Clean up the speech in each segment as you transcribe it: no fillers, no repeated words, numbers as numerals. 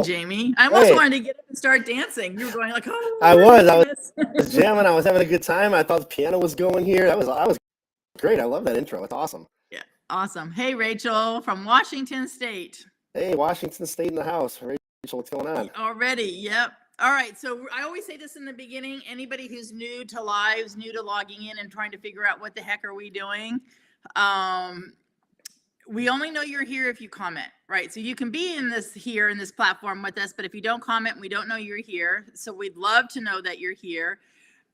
Jamie. I almost Hey, wanted to get up and start dancing. You were going like, oh I my was goodness. jamming. I was having a good time. I thought the piano was going here. I was great. I love that intro. It's awesome. Yeah, awesome. Hey, Rachel from Washington State. Hey, Washington State in the house. Rachel, what's going on? Already, yep. All right, so I always say this in the beginning. Anybody who's new to lives, new to logging in and trying to figure out what the heck are we doing, we only know you're here if you comment, right? So you can be in this platform with us, but if you don't comment, we don't know you're here. So we'd love to know that you're here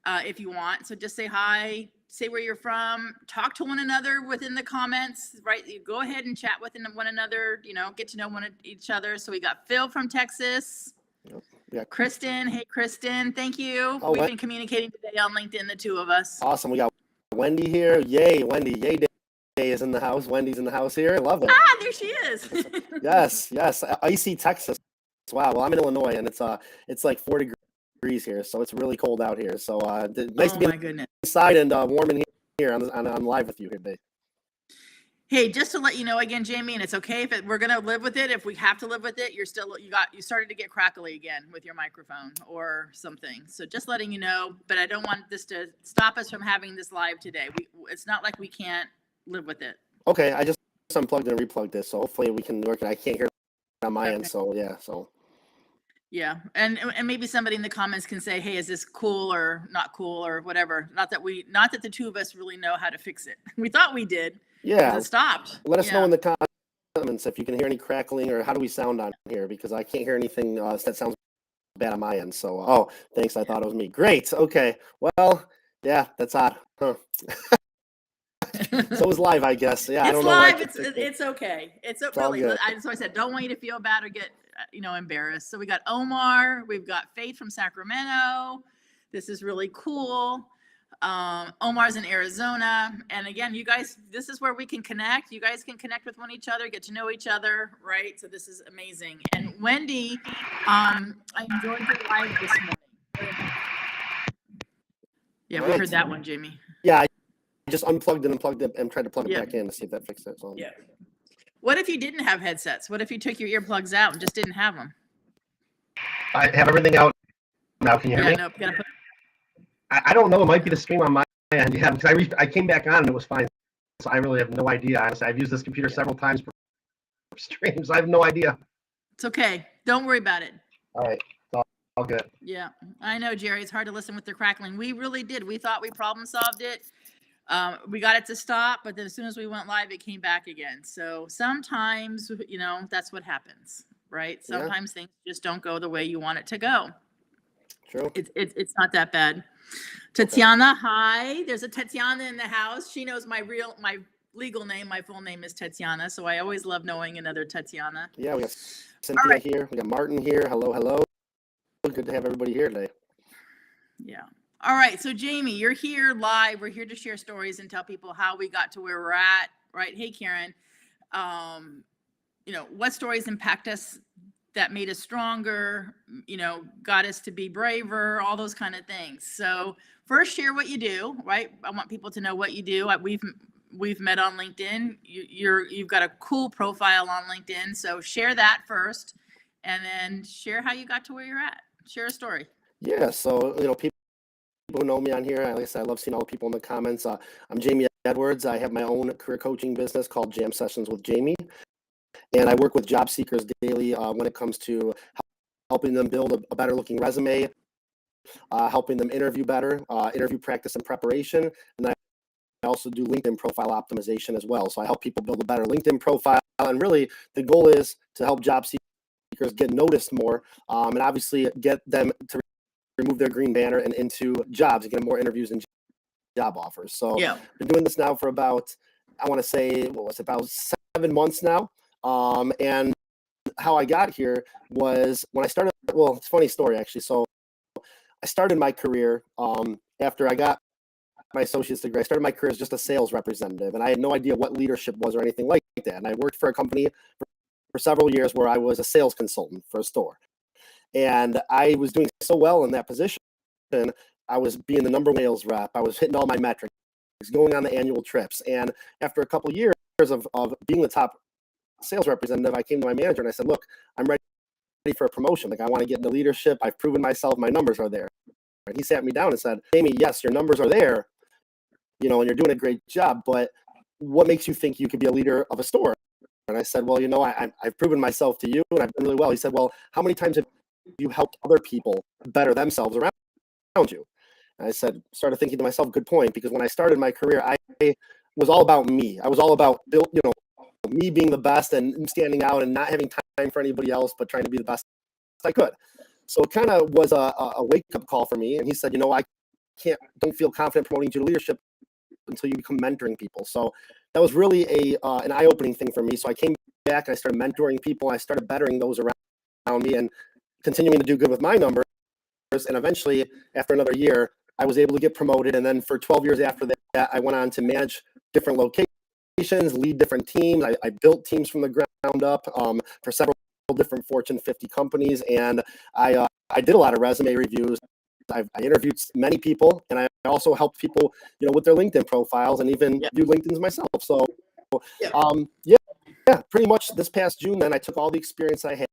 if you want. So just say hi, say where you're from, talk to one another within the comments, right? You go ahead and chat with one another, get to know each other. So we got Phil from Texas. Yeah. Kristen. Hey, Kristen. Thank you. Oh, We've been communicating today on LinkedIn, the two of us. Awesome. We got Wendy here. Yay, Wendy. Yay Day is in the house. Wendy's in the house here. I love it. Ah, there she is. Yes. Icy Texas. Wow. Well, I'm in Illinois, and it's like 4 degrees here, so it's really cold out here. So nice to be inside and warm in here on live with you here today. Hey, just to let you know again, Jamie, and it's okay if we're gonna live with it. If we have to live with it, you started to get crackly again with your microphone or something. So just letting you know. But I don't want this to stop us from having this live today. It's not like we can't live with it. Okay, I just unplugged and replugged this, so hopefully we can work it. I can't hear it on my end, so yeah. Yeah, and maybe somebody in the comments can say, hey, is this cool or not cool or whatever. Not that the two of us really know how to fix it. We thought we did. Yeah, it stopped. Let us know in the comments if you can hear any crackling or how do we sound on here, because I can't hear anything that sounds bad on my end. So, thanks. I thought it was me. Great. Okay. Well, yeah, that's odd. Huh. So it was live, I guess. Yeah, it's I don't live. know. It's okay. It's really. So I said, don't want you to feel bad or get embarrassed. So we got Omar. We've got Faith from Sacramento. This is really cool. Omar's in Arizona. And again, you guys, this is where we can connect. You guys can connect with each other, get to know each other, right? So this is amazing. And Wendy, I enjoyed your live this morning. Yeah, we heard that one, Jamie. Yeah, I just unplugged and tried to plug it back in to see if that fixed it. So. Yeah. What if you didn't have headsets? What if you took your earplugs out and just didn't have them? I have everything out now. Can you hear me? No, I don't know. It might be the stream on my end. Yeah, because I came back on and it was fine. So I really have no idea. Honestly, I've used this computer several times for streams. I have no idea. It's okay. Don't worry about it. All right. All good. Yeah, I know, Jerry. It's hard to listen with the crackling. We really did. We thought we problem solved it. We got it to stop, but then as soon as we went live, it came back again. So sometimes, that's what happens, right? Sometimes things just don't go the way you want it to go. True. It's not that bad. Tatiana, hi. There's a Tatiana in the house. She knows my legal name. My full name is Tatiana, so I always love knowing another Tatiana. Yeah, we got Cynthia here. We got Martin here. Hello. Good to have everybody here today. Yeah. All right. So Jamie, you're here live. We're here to share stories and tell people how we got to where we're at. Right. Hey, Karen. What stories impact us that made us stronger, got us to be braver, all those kind of things. So first, share what you do, right? I want people to know what you do. We've met on LinkedIn. You've got a cool profile on LinkedIn. So share that first, and then share how you got to where you're at. Share a story. Yeah. So, people who know me on here, like I said, I love seeing all the people in the comments. I'm Jamie Edwards. I have my own career coaching business called Jam Sessions with Jamie. And I work with job seekers daily when it comes to helping them build a better looking resume, helping them interview better, interview practice and preparation. And I also do LinkedIn profile optimization as well. So I help people build a better LinkedIn profile. And really the goal is to help job seekers get noticed more and obviously get them to remove their green banner and into jobs and get more interviews and job offers. So I've been doing this now for about, I want to say, about 7 months now. And how I got here was when I started, it's a funny story actually. So I started my career after I got my associate's degree. I started my career as just a sales representative, and I had no idea what leadership was or anything like that. And I worked for a company for several years where I was a sales consultant for a store. And I was doing so well in that position. I was being the number one sales rep. I was hitting all my metrics, going on the annual trips. And after a couple of years of being the top sales representative, I came to my manager and I said, look, I'm ready for a promotion. Like, I want to get into leadership. I've proven myself. My numbers are there. And he sat me down and said, Jamie, yes, your numbers are there, and you're doing a great job, but what makes you think you could be a leader of a store? And I said, well, I've proven myself to you and I've done really well. He said, well, how many times have you helped other people better themselves around you? And I started thinking to myself, good point, because when I started my career, I was all about me. I was all about me being the best and standing out and not having time for anybody else, but trying to be the best I could. So it kind of was a wake-up call for me. And he said, I don't feel confident promoting you to leadership until you become mentoring people. So that was really an eye-opening thing for me. So I came back and I started mentoring people. I started bettering those around me and continuing to do good with my numbers. And eventually, after another year, I was able to get promoted. And then for 12 years after that, I went on to manage different locations, lead different teams. I built teams from the ground up for several different Fortune 50 companies. And I did a lot of resume reviews. I interviewed many people, and I also helped people, with their LinkedIn profiles, and even do LinkedIn's myself. So, pretty much this past June, then I took all the experience I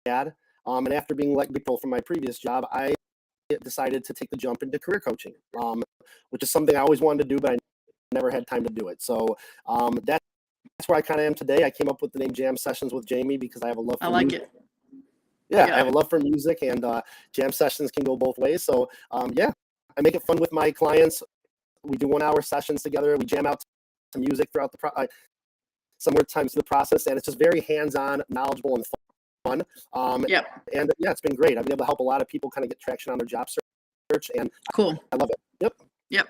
had, and after being let go from my previous job, I decided to take the jump into career coaching, which is something I always wanted to do, but I never had time to do it. So that's where I kind of am today. I came up with the name Jam Sessions with Jamie because I have a love for music. It. Yeah, I have a love for music, and jam sessions can go both ways. So, I make it fun with my clients. We do 1-hour sessions together. We jam out to music throughout sometimes the process, and it's just very hands-on, knowledgeable, and fun. And it's been great. I've been able to help a lot of people kind of get traction on their job search, and cool. I love it. Yep.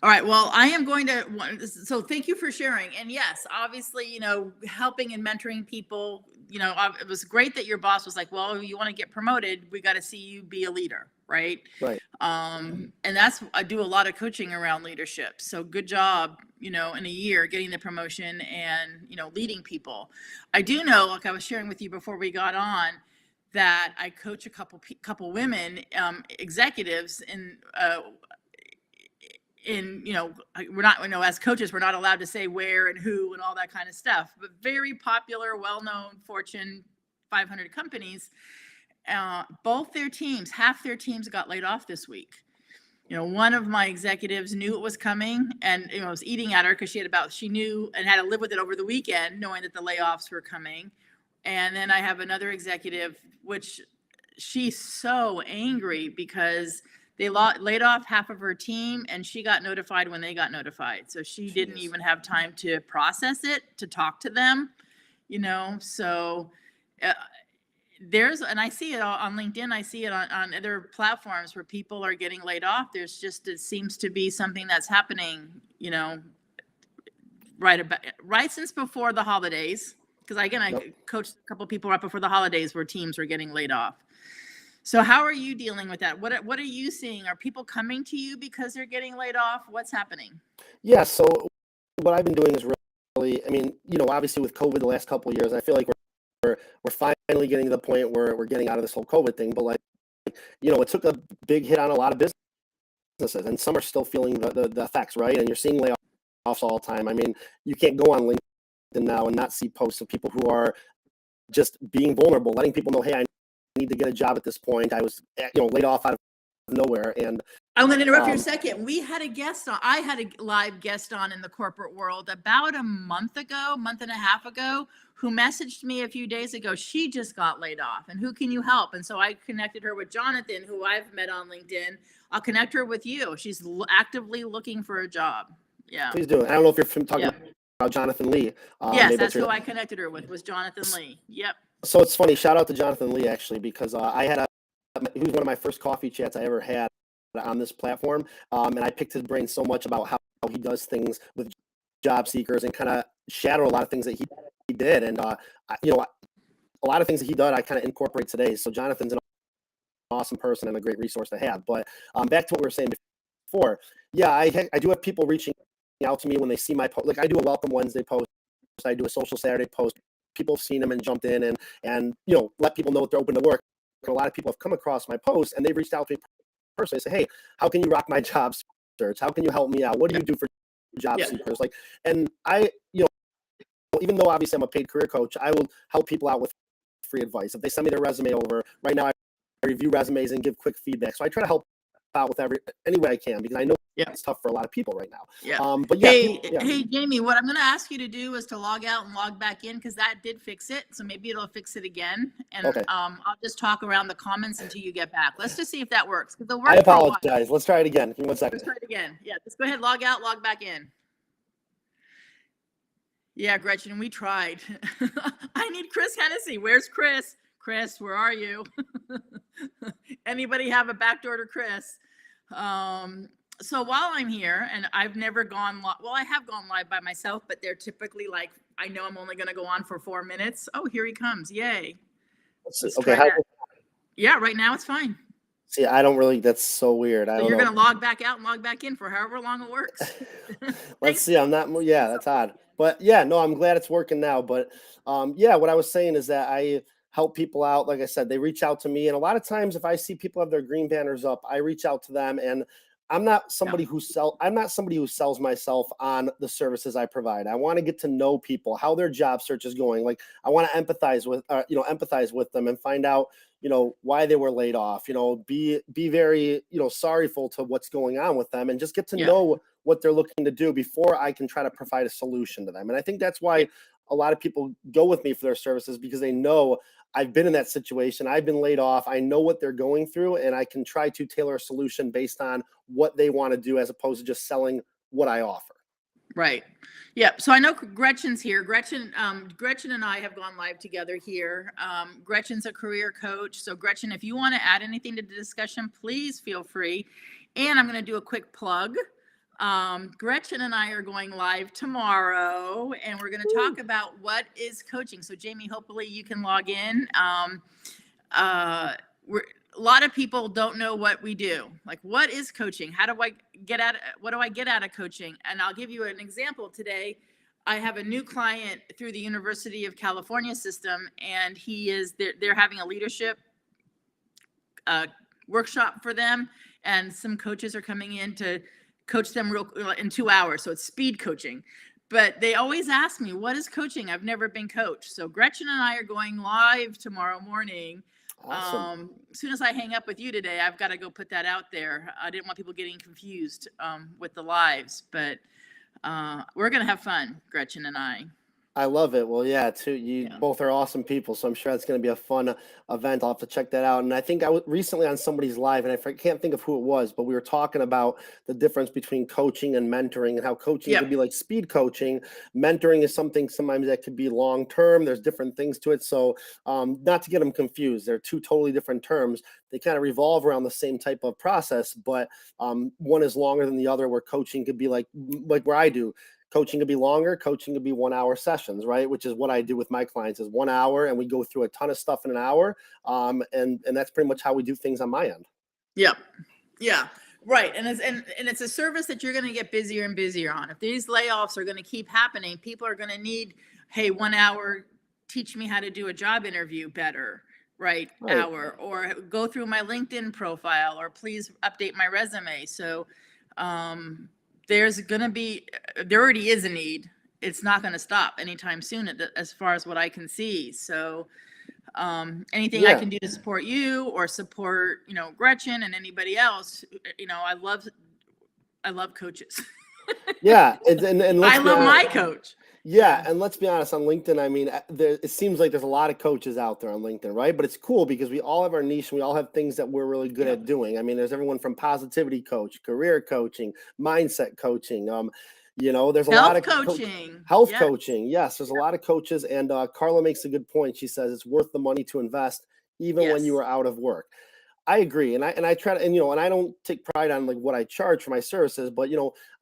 All right. Well, I am going to, so thank you for sharing. And yes, obviously, helping and mentoring people, it was great that your boss was like, well, you want to get promoted, we got to see you be a leader. Right. Right. And I do a lot of coaching around leadership. So good job, in a year getting the promotion and, leading people. I do know, like I was sharing with you before we got on, that I coach a couple women, executives we're not, as coaches, we're not allowed to say where and who and all that kind of stuff, but very popular, well-known Fortune 500 companies, both their teams, half their teams got laid off this week. One of my executives knew it was coming and was eating at her because she knew and had to live with it over the weekend, knowing that the layoffs were coming. And then I have another executive, which she's so angry because they laid off half of her team, and she got notified when they got notified. So she didn't even have time to process it, to talk to them, so and I see it on LinkedIn. I see it on other platforms where people are getting laid off. It seems to be something that's happening, right since before the holidays. Because I coached a couple of people right before the holidays where teams were getting laid off. So how are you dealing with that? What are you seeing? Are people coming to you because they're getting laid off? What's happening? Yeah. So what I've been doing is really, obviously with COVID the last couple of years, I feel like we're finally getting to the point where we're getting out of this whole COVID thing. But it took a big hit on a lot of businesses, and some are still feeling the effects, right? And you're seeing layoffs all the time. You can't go on LinkedIn now and not see posts of people who are just being vulnerable, letting people know, hey, I need to get a job at this point. I was, laid off out of nowhere. And I'm going to interrupt you a second. We had a guest on. I had a live guest on in the corporate world about a month and a half ago, who messaged me a few days ago. She just got laid off, and who can you help? And so I connected her with Jonathan, who I've met on LinkedIn. I'll connect her with you. She's actively looking for a job. Yeah. Please do. I don't know if you're talking about Jonathan Lee. Yes, that's who I connected her with, was Jonathan Lee. Yep. So it's funny. Shout out to Jonathan Lee, actually, because he was one of my first coffee chats I ever had on this platform. And I picked his brain so much about how he does things with job seekers and kind of shadow a lot of things that he did. And, a lot of things that he did, I kind of incorporate today. So Jonathan's an awesome person and a great resource to have. But back to what we were saying before. Yeah, I do have people reaching out to me when they see my post. Like, I do a Welcome Wednesday post. I do a Social Saturday post. People have seen them and jumped in and let people know that they're open to work. And a lot of people have come across my posts and they've reached out to me personally. Say, hey, how can you rock my job search? How can you help me out? What do you do for job seekers? And I, even though obviously I'm a paid career coach, I will help people out with free advice. If they send me their resume over right now, I review resumes and give quick feedback. So I try to help out with any way I can, because I know it's tough for a lot of people right now. Yeah. But yeah, hey, Jamie, what I'm going to ask you to do is to log out and log back in, because that did fix it. So maybe it'll fix it again. And I'll just talk around the comments until you get back. Let's just see if that works. I apologize. Let's try it again. Give me 1 second. Let's try it again. Yeah, let's go ahead, log out, log back in. Yeah, Gretchen, we tried. I need Chris Hennessy. Where's Chris? Chris, where are you? Anybody have a backdoor to Chris? So while I'm here, and I've never gone live, well, I have gone live by myself, but they're typically like, I know I'm only going to go on for 4 minutes. Oh, here he comes. Yay. Okay. Yeah, right now it's fine. See, I don't really, that's so weird. So you're going to log back out and log back in for however long it works. Let's see. I'm not, yeah, that's odd. But yeah, no, I'm glad it's working now. But yeah, what I was saying is that I help people out. Like I said, they reach out to me. And a lot of times if I see people have their green banners up, I reach out to them. And I'm not somebody who sells myself on the services I provide. I want to get to know people, how their job search is going. Like I want to empathize with them and find out, why they were laid off, be very, sorrowful to what's going on with them, and just get to know what they're looking to do before I can try to provide a solution to them. And I think that's why a lot of people go with me for their services, because they know I've been in that situation. I've been laid off. I know what they're going through, and I can try to tailor a solution based on what they want to do, as opposed to just selling what I offer. Right. Yeah. So I know Gretchen's here. Gretchen and I have gone live together here. Gretchen's a career coach. So Gretchen, if you want to add anything to the discussion, please feel free. And I'm going to do a quick plug. Gretchen and I are going live tomorrow, and we're going to talk about what is coaching. So Jamie, hopefully you can log in. A lot of people don't know what we do. Like, what is coaching? What do I get out of coaching? And I'll give you an example today. I have a new client through the University of California system, and they're having a leadership workshop for them, and some coaches are coming in to coach them in 2 hours. So it's speed coaching. But they always ask me, what is coaching? I've never been coached. So Gretchen and I are going live tomorrow morning. Awesome. As soon as I hang up with you today, I've got to go put that out there. I didn't want people getting confused with the lives, but we're going to have fun, Gretchen and I. I love it. Well, yeah, too. You both are awesome people, so I'm sure it's going to be a fun event. I'll have to check that out. And I think I was recently on somebody's live, and I can't think of who it was, but we were talking about the difference between coaching and mentoring, and how coaching could be like speed coaching. Mentoring is something sometimes that could be long term. There's different things to it. So not to get them confused, they're two totally different terms. They kind of revolve around the same type of process, but one is longer than the other, where coaching could be like where I do. Coaching could be longer. Coaching could be 1 hour sessions, right? Which is what I do with my clients, is 1 hour, and we go through a ton of stuff in an hour. And that's pretty much how we do things on my end. Yep. Yeah. Right. And it's a service that you're going to get busier and busier on. If these layoffs are going to keep happening, people are going to need, hey, 1 hour, teach me how to do a job interview better. Right. Hour, or go through my LinkedIn profile, or please update my resume. So, there already is a need. It's not going to stop anytime soon, as far as what I can see. So anything I can do to support you, or support, Gretchen and anybody else, I love coaches. Yeah. And I love my coach. Yeah, and let's be honest, on LinkedIn, I mean, it seems like there's a lot of coaches out there on LinkedIn, right? But it's cool because we all have our niche, and we all have things that we're really good at doing. I mean, there's everyone from positivity coach, career coaching, mindset coaching. There's a lot of coaching, health coaching. Yes, there's a lot of coaches, and Carla makes a good point. She says it's worth the money to invest, even when you are out of work. I agree. And I try to, and I don't take pride on like what I charge for my services, but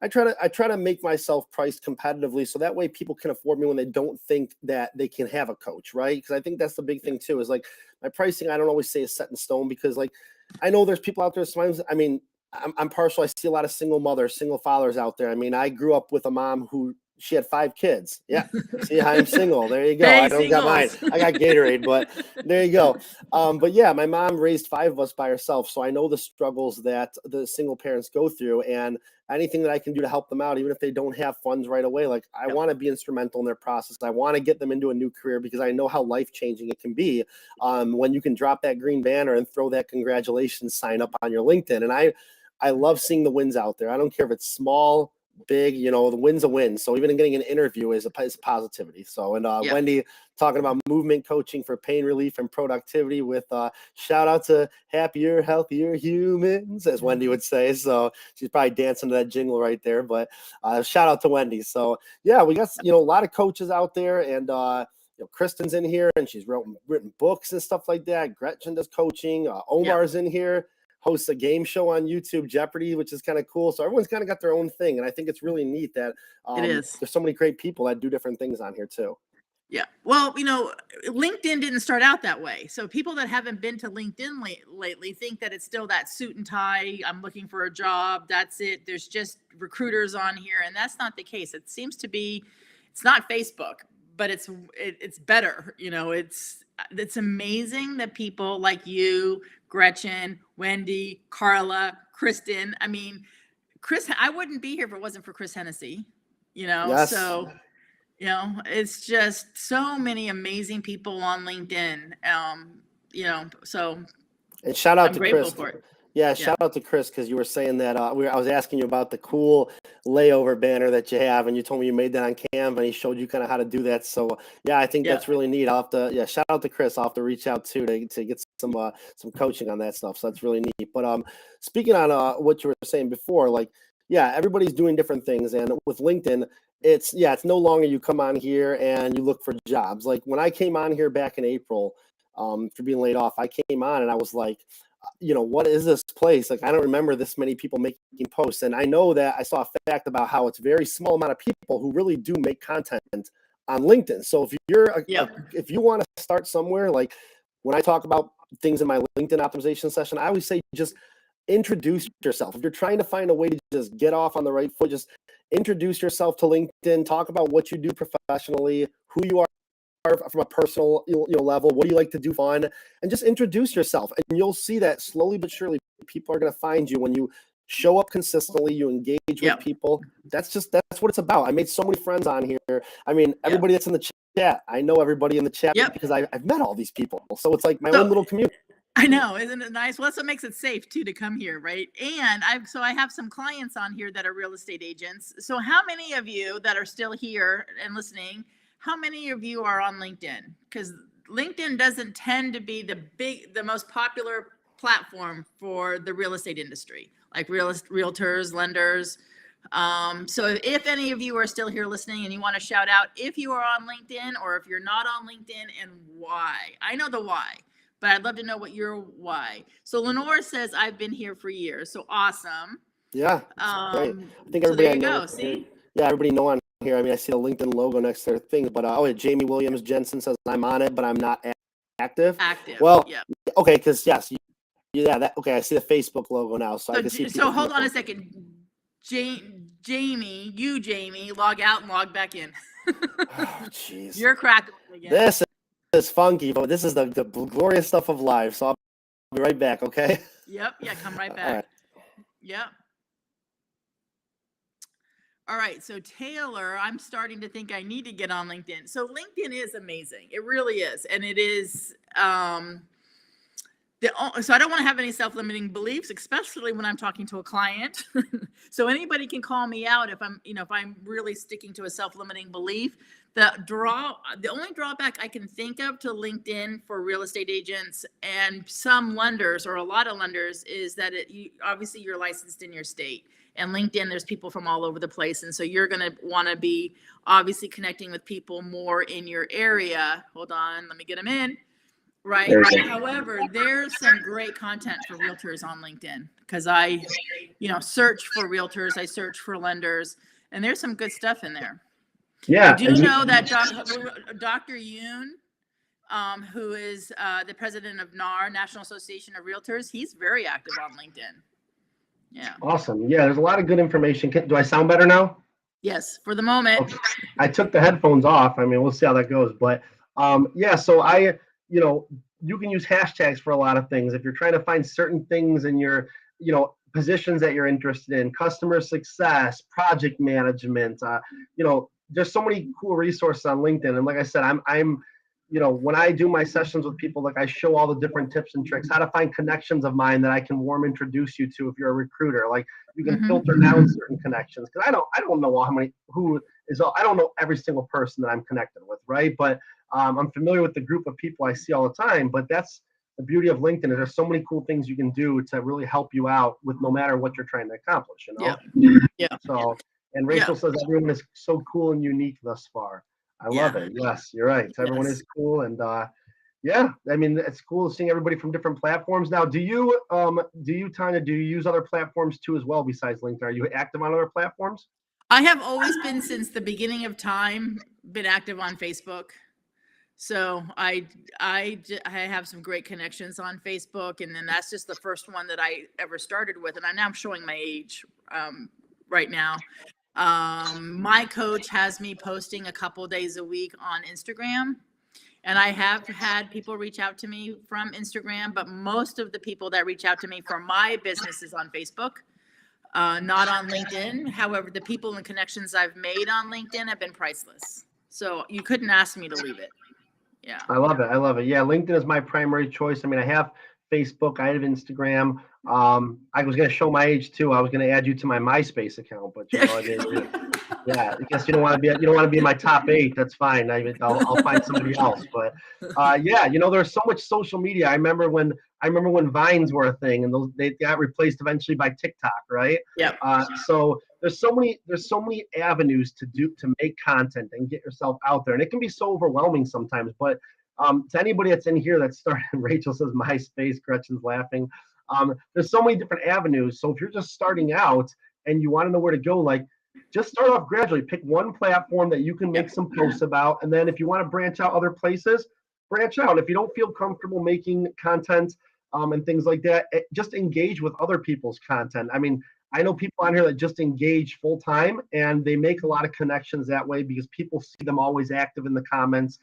I try to make myself priced competitively, so that way people can afford me when they don't think that they can have a coach, right? Because I think that's the big thing too, is like my pricing, I don't always say is set in stone, because like I know there's people out there sometimes, I mean, I'm partial. I see a lot of single mothers, single fathers out there. I mean, I grew up with a mom who she had 5 kids. Yeah. See, I'm single. There you go. Hey, I don't got mine. singles. I got Gatorade, but there you go. But yeah, my mom raised 5 of us by herself. So I know the struggles that the single parents go through, and anything that I can do to help them out, even if they don't have funds right away. Like, I want to be instrumental in their process. I want to get them into a new career because I know how life-changing it can be when you can drop that green banner and throw that congratulations sign up on your LinkedIn. And I love seeing the wins out there. I don't care if it's small, big, the win's a win. So even getting an interview is a positivity. So, and Wendy talking about movement coaching for pain relief and productivity with shout out to happier, healthier humans, as Wendy would say. So she's probably dancing to that jingle right there, but shout out to Wendy. So yeah, we got, a lot of coaches out there, and Kristen's in here and she's written books and stuff like that. Gretchen does coaching. Omar's in here, hosts a game show on YouTube, Jeopardy, which is kind of cool. So everyone's kind of got their own thing. And I think it's really neat that It is. there's so many great people that do different things on here too. Yeah. Well, LinkedIn didn't start out that way. So people that haven't been to LinkedIn lately think that it's still that suit and tie. I'm looking for a job. That's it. There's just recruiters on here. And that's not the case. It seems to be, it's not Facebook, but it's better. It's amazing that people like you, Gretchen, Wendy, Carla, Kristen. I mean, I wouldn't be here if it wasn't for Chris Hennessy, Yes. So, it's just so many amazing people on LinkedIn. So. And shout out I'm to grateful Chris. for it. Yeah, shout out to Chris, because you were saying that I was asking you about the cool layover banner that you have, and you told me you made that on Canva, and he showed you kind of how to do that. So yeah, I think that's really neat. I'll have to shout out to Chris. I'll have to reach out too to get some coaching on that stuff. So that's really neat. But speaking on what you were saying before, like, yeah, everybody's doing different things, and with LinkedIn, it's no longer you come on here and you look for jobs. Like when I came on here back in April, for being laid off, I came on and I was like, what is this place? Like, I don't remember this many people making posts. And I know that I saw a fact about how it's a very small amount of people who really do make content on LinkedIn. So if you're, if you want to start somewhere, like when I talk about things in my LinkedIn optimization session, I always say, just introduce yourself. If you're trying to find a way to just get off on the right foot, just introduce yourself to LinkedIn, talk about what you do professionally, who you are from a personal level, what do you like to do fun, and just introduce yourself. And you'll see that slowly but surely people are going to find you when you show up consistently, you engage with people. That's what it's about. I made so many friends on here. I mean, everybody that's in the chat, I know everybody in the chat because I've met all these people. So it's like my own little community. I know, isn't it nice? Well, that's what makes it safe too to come here, right? And I have some clients on here that are real estate agents. So how many of you that are still here and listening, how many of you are on LinkedIn? Because LinkedIn doesn't tend to be the most popular platform for the real estate industry, like realtors, lenders. So if any of you are still here listening and you want to shout out if you are on LinkedIn or if you're not on LinkedIn and why. I know the why, but I'd love to know what your why. So Lenore says, I've been here for years. So awesome. Yeah. Great. I think everybody there you go. See? Yeah, everybody know on here. I mean, I see the LinkedIn logo next to their thing, but Jamie Williams Jensen says I'm on it, but I'm not active. Well, okay, because yes, okay. I see the Facebook logo now, so I can see. So hold on a second, Jamie, log out and log back in. Oh, jeez. You're crackling again. This is funky, but this is the glorious stuff of live. So I'll be right back. Okay. Yep. Yeah. Come right back. Right. Yep. All right. So Taylor, I'm starting to think I need to get on LinkedIn. So LinkedIn is amazing. It really is. And it is, so I don't want to have any self-limiting beliefs, especially when I'm talking to a client. So anybody can call me out if I'm really sticking to a self-limiting belief. The only drawback I can think of to LinkedIn for real estate agents and some lenders or a lot of lenders is that obviously you're licensed in your state. And LinkedIn, there's people from all over the place. And so you're going to want to be obviously connecting with people more in your area. Hold on, let me get them in. Right. However, there's some great content for realtors on LinkedIn because I, search for realtors, I search for lenders, and there's some good stuff in there. Yeah. I do know that Dr. Yoon, who is the president of NAR, National Association of Realtors, he's very active on LinkedIn. Yeah. Awesome. Yeah, there's a lot of good information. Do I sound better now? Yes, for the moment. Okay. I took the headphones off. I mean, we'll see how that goes. But yeah, so you can use hashtags for a lot of things. If you're trying to find certain things in your, positions that you're interested in, customer success, project management, there's so many cool resources on LinkedIn. And like I said, I'm when I do my sessions with people, like I show all the different tips and tricks, how to find connections of mine that I can warm introduce you to if you're a recruiter. Like you can filter down certain connections, because I don't know I don't know every single person that I'm connected with, right? But I'm familiar with the group of people I see all the time. But that's the beauty of LinkedIn, is there's so many cool things you can do to really help you out with no matter what you're trying to accomplish, Yeah. So, and Rachel says everyone is so cool and unique thus far. I love it. Yes, you're right. Everyone is cool. And yeah, I mean, it's cool seeing everybody from different platforms. Now, do you, Tanya, do you use other platforms too as well besides LinkedIn? Are you active on other platforms? I have always been, since the beginning of time, been active on Facebook. So I have some great connections on Facebook, and then that's just the first one that I ever started with. And I'm showing my age right now. My coach has me posting a couple days a week on Instagram, and I have had people reach out to me from Instagram, but most of the people that reach out to me for my business is on Facebook, not on LinkedIn. However, the people and connections I've made on LinkedIn have been priceless. So you couldn't ask me to leave it. Yeah. I love it. I love it. Yeah. LinkedIn is my primary choice. I mean, I have Facebook, I have Instagram. I was going to show my age too. I was going to add you to my MySpace account, but yeah, I guess you don't want to be in my top 8. That's fine. I'll find somebody else. But yeah, there's so much social media. I remember when Vines were a thing, and they got replaced eventually by TikTok, right? Yeah. So there's so many avenues to make content and get yourself out there, and it can be so overwhelming sometimes. But to anybody that's in here that started, Rachel says MySpace, Gretchen's laughing. There's so many different avenues. So if you're just starting out and you want to know where to go, like, just start off gradually. Pick one platform that you can make some posts about, and then if you want to branch out other places, branch out. If you don't feel comfortable making content and things like that, just engage with other people's content. I mean, I know people on here that just engage full time, and they make a lot of connections that way because people see them always active in the comments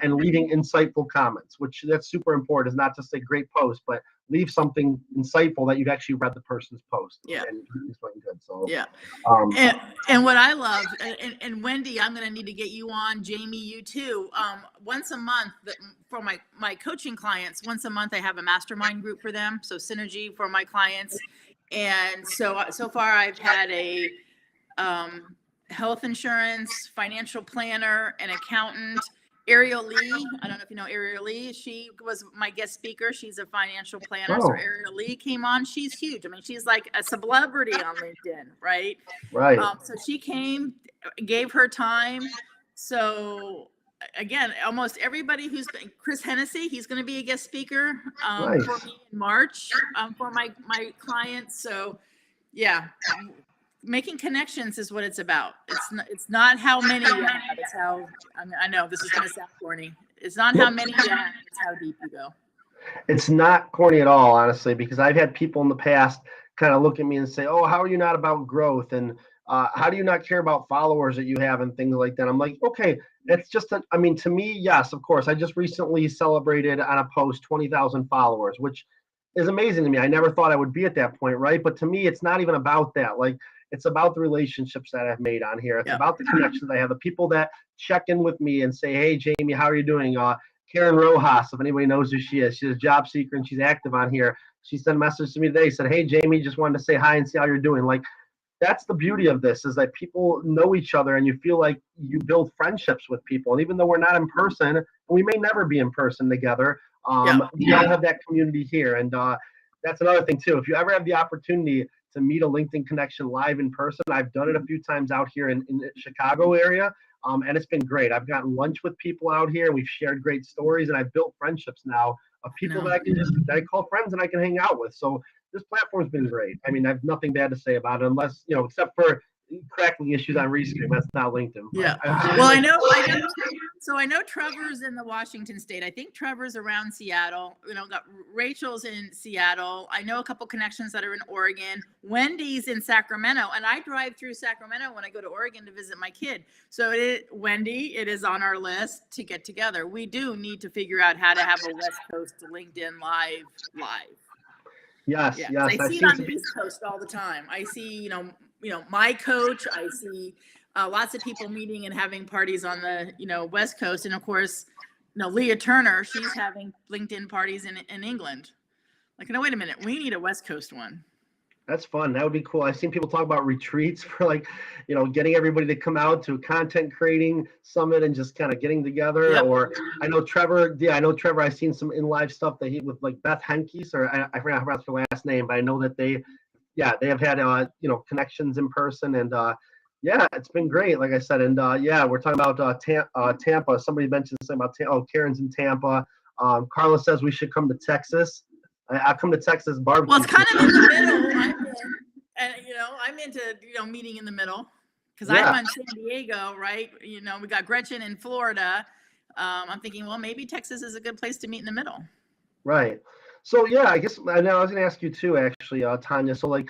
and leaving insightful comments, which that's super important. Is not just a great post, but leave something insightful that you've actually read the person's post. And it's going good. So yeah. And what I love, and Wendy, I'm going to need to get you on. Jamie, you too. Once a month for my coaching clients. Once a month, I have a mastermind group for them. So Synergy for my clients. And so far I've had a health insurance, financial planner, an accountant, Ariel Lee. I don't know if you know Ariel Lee. She was my guest speaker. She's a financial planner. So Ariel Lee came on. She's huge. I mean, she's like a celebrity on LinkedIn, right? Right. So she came, gave her time. So again, almost everybody who's been, Chris Hennessy, he's going to be a guest speaker for me in March for my clients. So yeah, making connections is what it's about. It's not how many you have. It's how, I know this is going to sound corny. It's not how many you have. It's how deep you go. It's not corny at all, honestly, because I've had people in the past kind of look at me and say, "Oh, how are you not about growth? And how do you not care about followers that you have and things like that?" I'm like, okay, it's just, I mean, to me, yes, of course. I just recently celebrated on a post 20,000 followers, which is amazing to me. I never thought I would be at that point, right? But to me, it's not even about that. Like, it's about the relationships that I've made on here. It's about the connections I have, the people that check in with me and say, "Hey, Jamie, how are you doing?" Karen Rojas, if anybody knows who she is, she's a job seeker and she's active on here. She sent a message to me today, said, "Hey, Jamie, just wanted to say hi and see how you're doing." Like, that's the beauty of this, is that people know each other and you feel like you build friendships with people. And even though we're not in person, we may never be in person together, we all have that community here. And that's another thing too. If you ever have the opportunity to meet a LinkedIn connection live in person, I've done it a few times out here in the Chicago area. And it's been great. I've gotten lunch with people out here. We've shared great stories, and I've built friendships now of people that I call friends and I can hang out with. So this platform's been great. I mean, I have nothing bad to say about it, unless, except for crackling issues on Restream. That's not LinkedIn. Yeah. Well, I know So I know Trevor's in the Washington State. I think Trevor's around Seattle. Got Rachel's in Seattle. I know a couple connections that are in Oregon. Wendy's in Sacramento, and I drive through Sacramento when I go to Oregon to visit my kid. So Wendy, it is on our list to get together. We do need to figure out how to have a West Coast LinkedIn live. Yes, Yeah, yes. I see it on the East Coast all the time. I see, my coach. I see lots of people meeting and having parties on the, West Coast. And of course, Leah Turner, she's having LinkedIn parties in England. Like, no, wait a minute. We need a West Coast one. That's fun. That would be cool. I've seen people talk about retreats for getting everybody to come out to a content creating summit and just kind of getting together. Yep. Or I know Trevor. Yeah, I know Trevor. I've seen some in live stuff that he with like Beth Henkes, or I forgot her last name, but I know that they have had connections in person, and yeah, it's been great. Like I said, and yeah, we're talking about Tampa. Somebody mentioned something about Karen's in Tampa. Carla says we should come to Texas. I'll come to Texas barbecue. Well, it's kind of in the middle. I'm into meeting in the middle, because I'm in San Diego, right? We got Gretchen in Florida. I'm thinking, well, maybe Texas is a good place to meet in the middle. Right. So yeah, I guess I was going to ask you too, actually, Tanya. So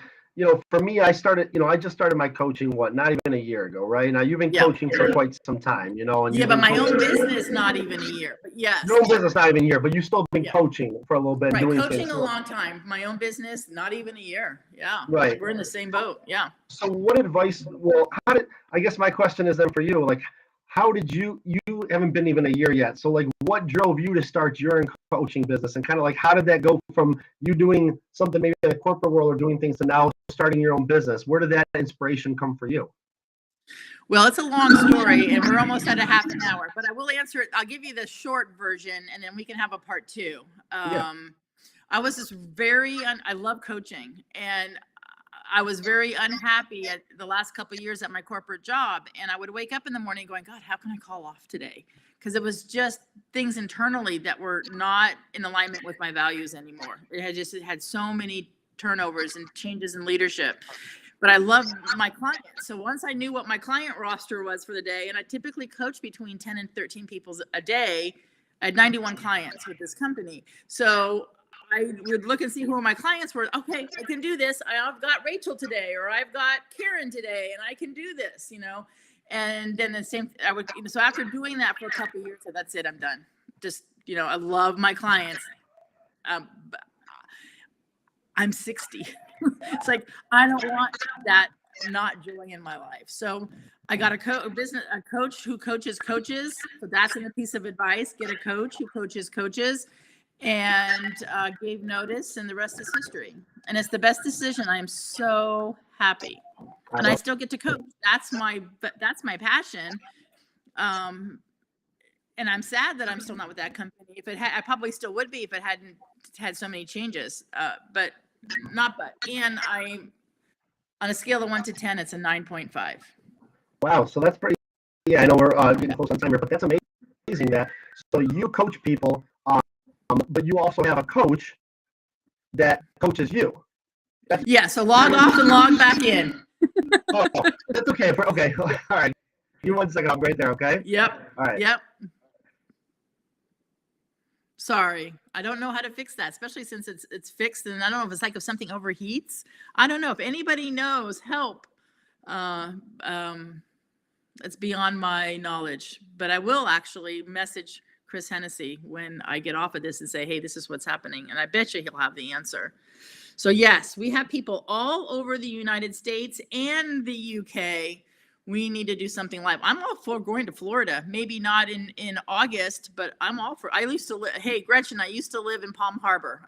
for me, I just started my coaching, not even a year ago, right? Now you've been coaching for quite some time, and but my own business, not even a year, but yes. Your own business, not even a year, but you've still been coaching for a little bit. Right, doing coaching things. a long time. My own business, not even a year. Yeah. Right. We're in the same boat. Yeah. So what advice, I guess my question is then for you, how did you haven't been even a year yet. So what drove you to start your own coaching business, and kind of how did that go from you doing something maybe in the corporate world or doing things to now starting your own business? Where did that inspiration come for you? Well, it's a long story and we're almost at a half an hour, but I will answer it. I'll give you the short version and then we can have a part two. I was just I love coaching, and I was very unhappy at the last couple of years at my corporate job. And I would wake up in the morning going, God, how can I call off today? Because it was just things internally that were not in alignment with my values anymore. It had so many turnovers and changes in leadership. But I love my clients. So once I knew what my client roster was for the day, and I typically coach between 10 and 13 people a day, I had 91 clients with this company. So I would look and see who my clients were. Okay, I can do this. I've got Rachel today, or I've got Karen today, and I can do this, And then the same, so after doing that for a couple of years, that's it, I'm done. Just, I love my clients. I'm 60. It's I don't want that not joy in my life. So I got a coach who coaches coaches. So that's in a piece of advice. Get a coach who coaches coaches, and gave notice, and the rest is history. And it's the best decision. I am so happy, and I still get to coach. That's my passion. And I'm sad that I'm still not with that company. If it had, I probably still would be if it hadn't had so many changes. And I'm on a scale of 1 to 10, it's a 9.5. Wow. So that's pretty. Yeah, I know we're getting close on time here, but that's amazing. That so you coach people, but you also have a coach that coaches you. Yeah. So log off and log back in. Oh, that's okay. Okay. All right. Give me 1 second. I'm right there. Okay. Yep. All right. Yep. Sorry, I don't know how to fix that, especially since it's fixed, and I don't know if it's if something overheats. I don't know if anybody knows. Help. It's beyond my knowledge, but I will actually message Chris Hennessy when I get off of this and say, hey, this is what's happening, and I bet you he'll have the answer. So yes, we have people all over the United States and the UK. We need to do something live. I'm all for going to Florida. Maybe not in August, but I'm all for. I used to live. Hey, Gretchen, I used to live in Palm Harbor,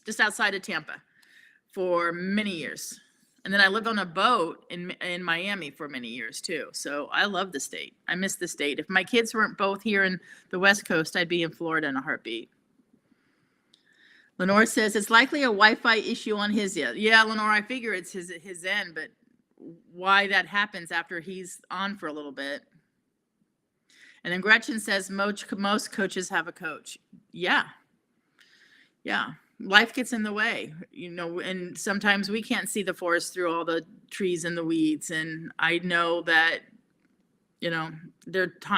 just outside of Tampa, for many years, and then I lived on a boat in Miami for many years too. So I love the state. I miss the state. If my kids weren't both here in the West Coast, I'd be in Florida in a heartbeat. Lenore says it's likely a Wi-Fi issue on his end. Yeah, Lenore, I figure it's his end, but why that happens after he's on for a little bit. And then Gretchen says most coaches have a coach. Yeah. Life gets in the way, and sometimes we can't see the forest through all the trees and the weeds. And I know that You know,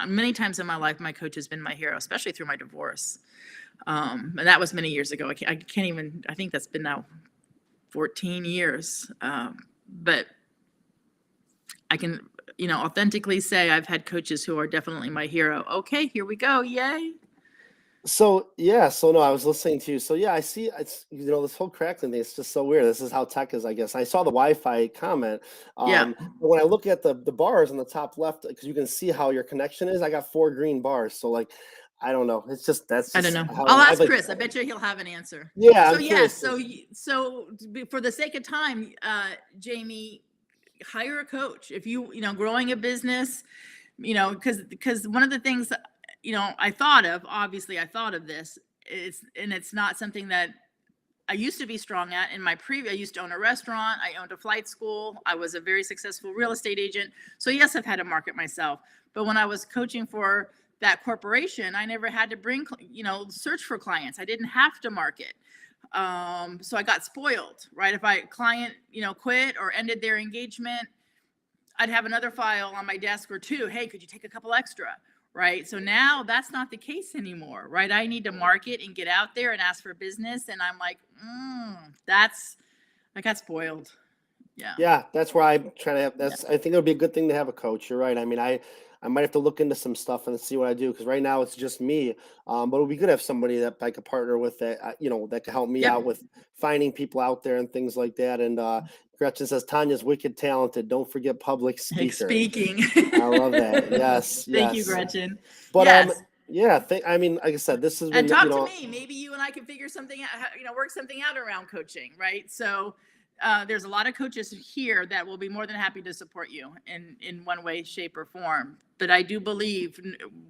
many times in my life, my coach has been my hero, especially through my divorce. And that was many years ago. I can't even, I think that's been now 14 years. But I can, authentically say I've had coaches who are definitely my hero. Okay, here we go. Yay. So no, I was listening to you. So yeah, I see it's this whole crackling thing. It's just so weird. This is how tech is, I guess. I saw the Wi-Fi comment. Yeah. But when I look at the bars on the top left, because you can see how your connection is, I got 4 green bars. So like, I don't know. It's just I don't know. how I'll ask like, Chris. I bet you he'll have an answer. Yeah. So I'm yes. curious. So for the sake of time, Jamie, hire a coach. If growing a business, because one of the things that, I thought of this, it's not something that I used to be strong at in my I used to own a restaurant. I owned a flight school. I was a very successful real estate agent. So yes, I've had to market myself. But when I was coaching for that corporation, I never had to search for clients. I didn't have to market. So I got spoiled, right? If a client, quit or ended their engagement, I'd have another file on my desk or 2. Hey, could you take a couple extra? Right. So now that's not the case anymore. Right. I need to market and get out there and ask for business. And I'm like, I got spoiled. Yeah. Yeah. That's where I'm trying to have, I think it would be a good thing to have a coach. You're right. I mean, I might have to look into some stuff and see what I do. Cause right now it's just me. But it would be good to have somebody that I could partner with that, that could help me Yep. out with finding people out there and things like that. And, Gretchen says, Tanya's wicked talented. Don't forget public Speaking. I love that. Yes. Thank you, Gretchen. But, yes. yeah, I mean, like I said, this has been, and talk to me. Maybe you and I can figure something out, work something out around coaching. Right. So, there's a lot of coaches here that will be more than happy to support you in one way, shape, or form. But I do believe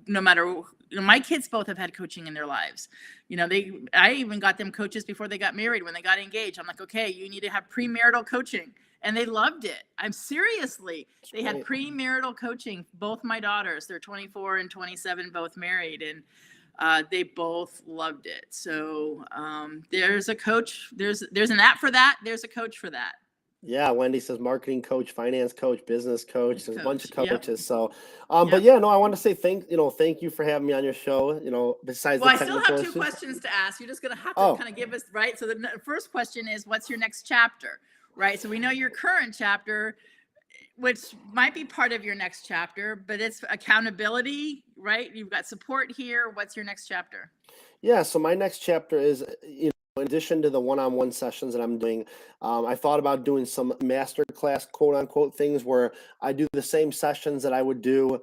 no matter, my kids both have had coaching in their lives. I even got them coaches before they got married. When they got engaged, I'm like, okay, you need to have premarital coaching. And they loved it. They had premarital coaching. Both my daughters, they're 24 and 27, both married. And they both loved it. So there's a coach. There's an app for that. There's a coach for that. Yeah, Wendy says marketing coach, finance coach, business coach. There's a bunch of coaches. Yep. So, but yeah, no, I want to say thank you for having me on your show. Besides, I still have 2 questions to ask. You're just gonna have to kind of give us right. So the first question is, what's your next chapter? Right. So we know your current chapter, which might be part of your next chapter, but it's accountability, right? You've got support here. What's your next chapter? Yeah. So my next chapter is, in addition to the one-on-one sessions that I'm doing, I thought about doing some masterclass, quote unquote, things where I do the same sessions that I would do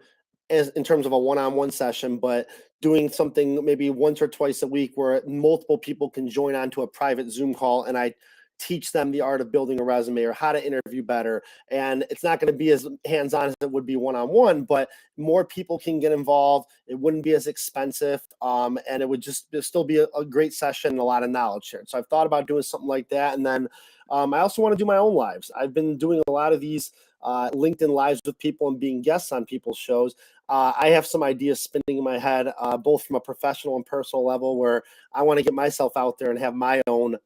as in terms of a one-on-one session, but doing something maybe once or twice a week where multiple people can join onto a private Zoom call and I teach them the art of building a resume or how to interview better. And it's not going to be as hands-on as it would be one-on-one, but more people can get involved. It wouldn't be as expensive. And it would just still be a great session and a lot of knowledge shared. So I've thought about doing something like that. And then I also want to do my own lives. I've been doing a lot of these LinkedIn lives with people and being guests on people's shows. I have some ideas spinning in my head, both from a professional and personal level, where I want to get myself out there and have my own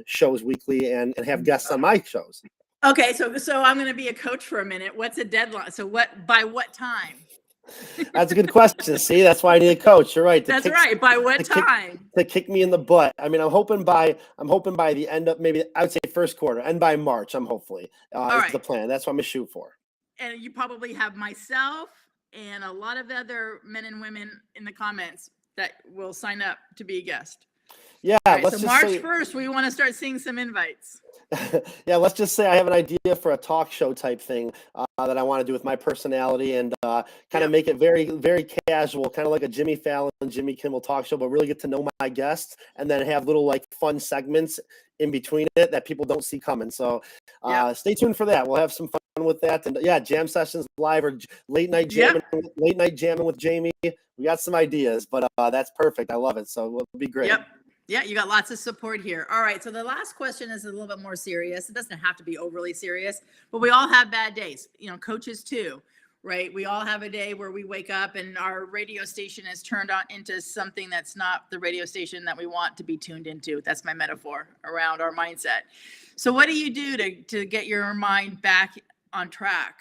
shows weekly and have guests on my shows. Okay, so I'm going to be a coach for a minute. What's a deadline? So by what time? That's a good question. See, that's why I need a coach. You're right. That's right. By what time? To kick me in the butt. I mean, I'm hoping by the end of maybe I would say first quarter, and by March, I'm hopefully is the plan. That's what I'm gonna shoot for. And you probably have myself and a lot of other men and women in the comments that will sign up to be a guest. Yeah. Right, so March 1st, we want to start seeing some invites. Yeah, let's just say I have an idea for a talk show type thing that I want to do with my personality and kind of make it very, very casual, kind of like a Jimmy Fallon, Jimmy Kimmel talk show, but really get to know my guests and then have little like fun segments in between it that people don't see coming. So stay tuned for that. We'll have some fun with that. And yeah, jam sessions live or late night jamming with Jamie. We got some ideas, but that's perfect. I love it. So it'll be great. Yep. Yeah, you got lots of support here. All right, so the last question is a little bit more serious. It doesn't have to be overly serious, but we all have bad days. Coaches too, right? We all have a day where we wake up and our radio station is turned on into something that's not the radio station that we want to be tuned into. That's my metaphor around our mindset. So what do you do to get your mind back on track?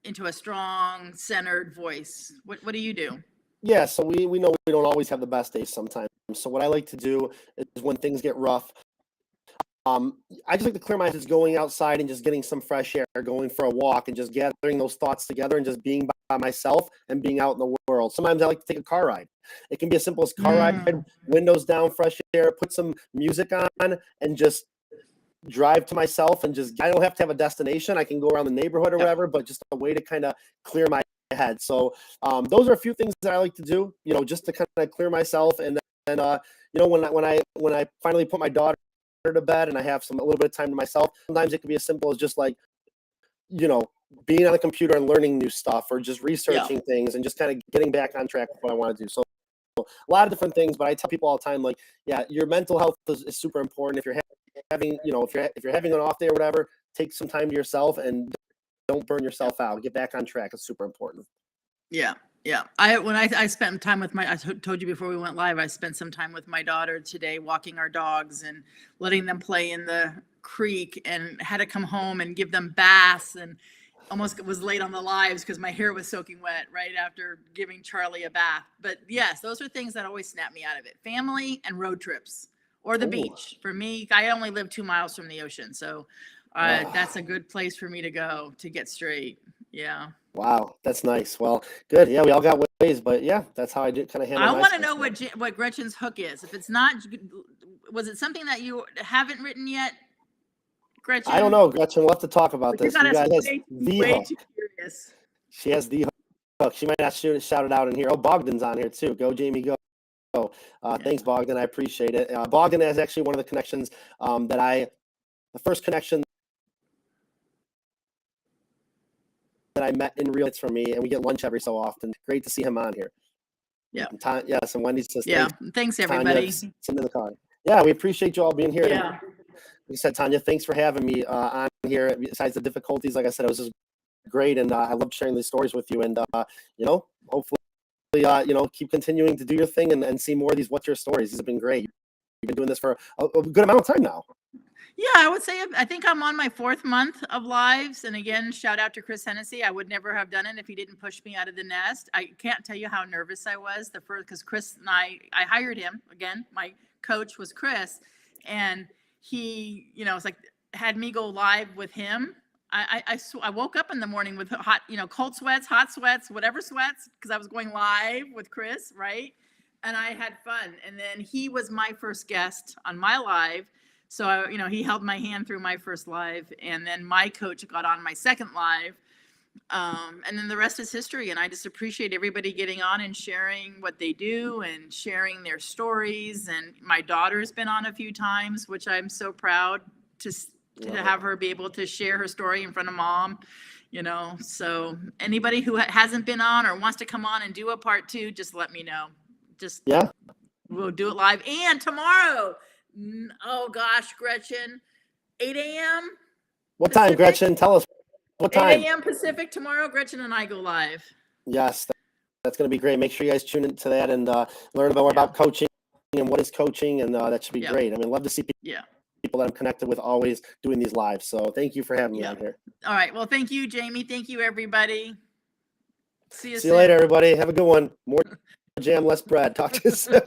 into a strong, centered voice? What do you do? Yeah, so we know we don't always have the best days sometimes. So what I like to do is when things get rough, I just like to clear my head, just going outside and just getting some fresh air, going for a walk and just gathering those thoughts together and just being by myself and being out in the world. Sometimes I like to take a car ride. It can be as simple as car ride, windows down, fresh air, put some music on and just drive to myself and just, I don't have to have a destination. I can go around the neighborhood or whatever, but just a way to kind of clear my head. So those are a few things that I like to do, just to kind of clear myself. And then, when I finally put my daughter to bed and I have a little bit of time to myself, sometimes it can be as simple as just like, being on the computer and learning new stuff or just researching things and just kind of getting back on track with what I want to do. So a lot of different things, but I tell people all the time, like, yeah, your mental health is super important. If you're having, if you're having an off day or whatever, take some time to yourself and don't burn yourself out. Get back on track. It's super important. Yeah. Yeah. I spent time with I told you before we went live, I spent some time with my daughter today, walking our dogs and letting them play in the creek, and had to come home and give them baths, and almost was late on the lives because my hair was soaking wet right after giving Charlie a bath. But yes, those are things that always snap me out of it. Family and road trips or the beach. For me, I only live 2 miles from the ocean. So that's a good place for me to go to get straight. Yeah. Wow, that's nice. Well, good. Yeah, we all got ways, but yeah, that's how I do kind of handle. I want to know what Gretchen's hook is. If it's not, was it something that you haven't written yet, Gretchen? I don't know, Gretchen. We'll have to talk about this. You guys way too curious. She has the hook. She might not shout it out in here. Oh, Bogdan's on here too. Go, Jamie, go. Thanks, Bogdan. I appreciate it. Bogdan is actually one of the connections the first connection that I met in real. It's for me, and we get lunch every so often. Great to see him on here. Yeah. Yes, and Wendy says, thanks everybody. Sitting in the car. Yeah, we appreciate you all being here. Yeah. Like I said, Tanya, thanks for having me on here. Besides the difficulties, like I said, it was just great, and I loved sharing these stories with you. And hopefully, keep continuing to do your thing and see more of these What's Your Stories. These have been great. You've been doing this for a good amount of time now. Yeah, I would say I think I'm on my 4th month of lives. And again, shout out to Chris Hennessy. I would never have done it if he didn't push me out of the nest. I can't tell you how nervous I was because Chris and I hired him. Again, my coach was Chris, and he, it's like had me go live with him. I woke up in the morning with hot, cold sweats, hot sweats, whatever sweats, because I was going live with Chris, right? And I had fun. And then he was my first guest on my live. So, he held my hand through my first live, and then my coach got on my second live. And then the rest is history. And I just appreciate everybody getting on and sharing what they do and sharing their stories. And my daughter's been on a few times, which I'm so proud to have her be able to share her story in front of mom, So anybody who hasn't been on or wants to come on and do a part 2, just let me know. We'll do it live. And tomorrow, oh gosh, Gretchen, 8 a.m. What time, Gretchen? Tell us what time. 8 a.m. Pacific tomorrow. Gretchen and I go live. Yes, that's going to be great. Make sure you guys tune into that and learn more about coaching and what is coaching, and that should be great. I mean, love to see people that I'm connected with always doing these lives. So thank you for having me on here. All right. Well, thank you, Jamie. Thank you, everybody. See you later, everybody. Have a good one. More jam, less bread. Talk to you soon.